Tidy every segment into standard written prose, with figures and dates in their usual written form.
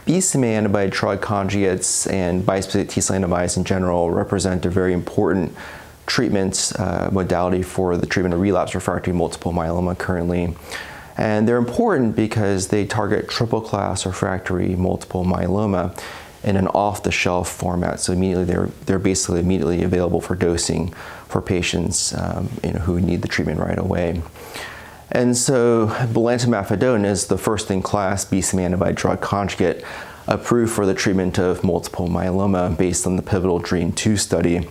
BCMA antibody drug conjugates and bispecific T-cell antibodies in general represent a very important treatment modality for the treatment of relapsed refractory multiple myeloma currently. And they're important because they target triple-class refractory multiple myeloma in an off-the-shelf format. So immediately they're basically immediately available for dosing for patients who need the treatment right away. And so Belantamab mafodotin is the first-in-class BCMA antibody drug conjugate approved for the treatment of multiple myeloma based on the pivotal DREAM2 study,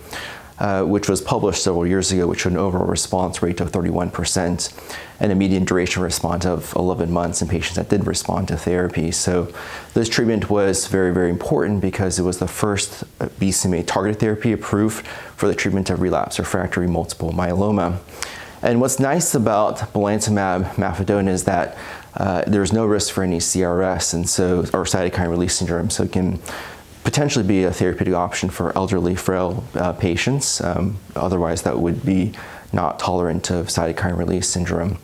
which was published several years ago, which showed an overall response rate of 31% and a median duration response of 11 months in patients that did respond to therapy. So this treatment was very, very important because it was the first BCMA-targeted therapy approved for the treatment of relapsed refractory multiple myeloma. And what's nice about Belantamab mafodotin is that there's no risk for any CRS or cytokine release syndrome, so it can potentially be a therapeutic option for elderly, frail patients. Otherwise, that would be not tolerant of cytokine release syndrome.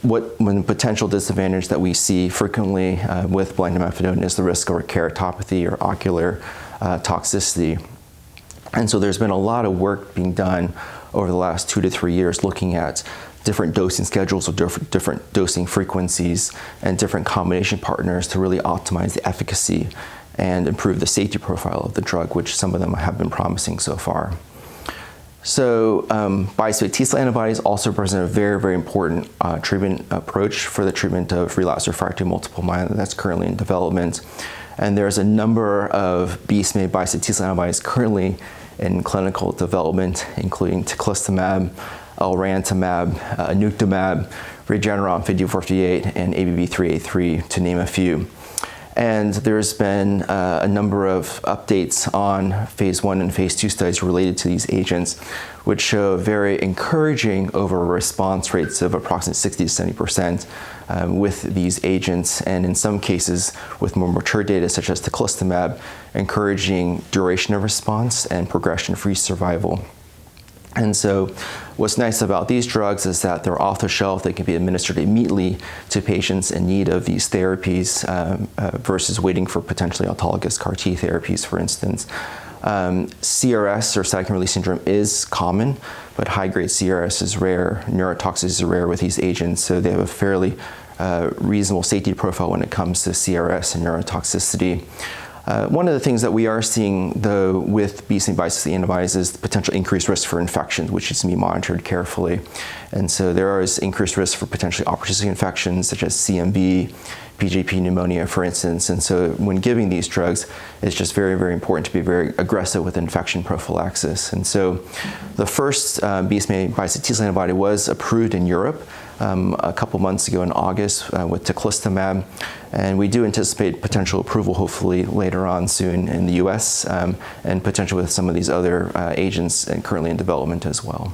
One potential disadvantage that we see frequently with Belantamab mafodotin is the risk of keratopathy or ocular toxicity. And so there's been a lot of work being done over the last 2 to 3 years looking at different dosing schedules or different dosing frequencies and different combination partners to really optimize the efficacy and improve the safety profile of the drug, which some of them have been promising so far. So bispecific T-cell antibodies also present a very, very important treatment approach for the treatment of relapsed refractory multiple myeloma that's currently in development. And there's a number of BCMA bispecific T-cell antibodies currently in clinical development, including Teclistamab, Elranatamab, Alnuctamab, Regeneron 5458, and ABB383, to name a few. And there's been a number of updates on phase 1 and phase 2 studies related to these agents, which show very encouraging overall response rates of approximately 60 to 70% with these agents, and in some cases with more mature data such as Teclistamab, encouraging duration of response and progression-free survival. And so what's nice about these drugs is that they're off the shelf. They can be administered immediately to patients in need of these therapies versus waiting for potentially autologous CAR T therapies, for instance. CRS or cytokine release syndrome is common, but high-grade CRS is rare. Neurotoxicity is rare with these agents, so they have a fairly reasonable safety profile when it comes to CRS and neurotoxicity. One of the things that we are seeing, though, with BCMA bispecific antibodies is the potential increased risk for infections, which needs to be monitored carefully. And so there is increased risk for potentially opportunistic infections such as CMV, PJP pneumonia, for instance. And so when giving these drugs, it's just very, very important to be very aggressive with infection prophylaxis. And so the first BCMA bispecific T-cell antibody was approved in Europe a couple months ago in August with Teclistamab, and we do anticipate potential approval hopefully later on soon in the US and potentially with some of these other agents currently in development as well.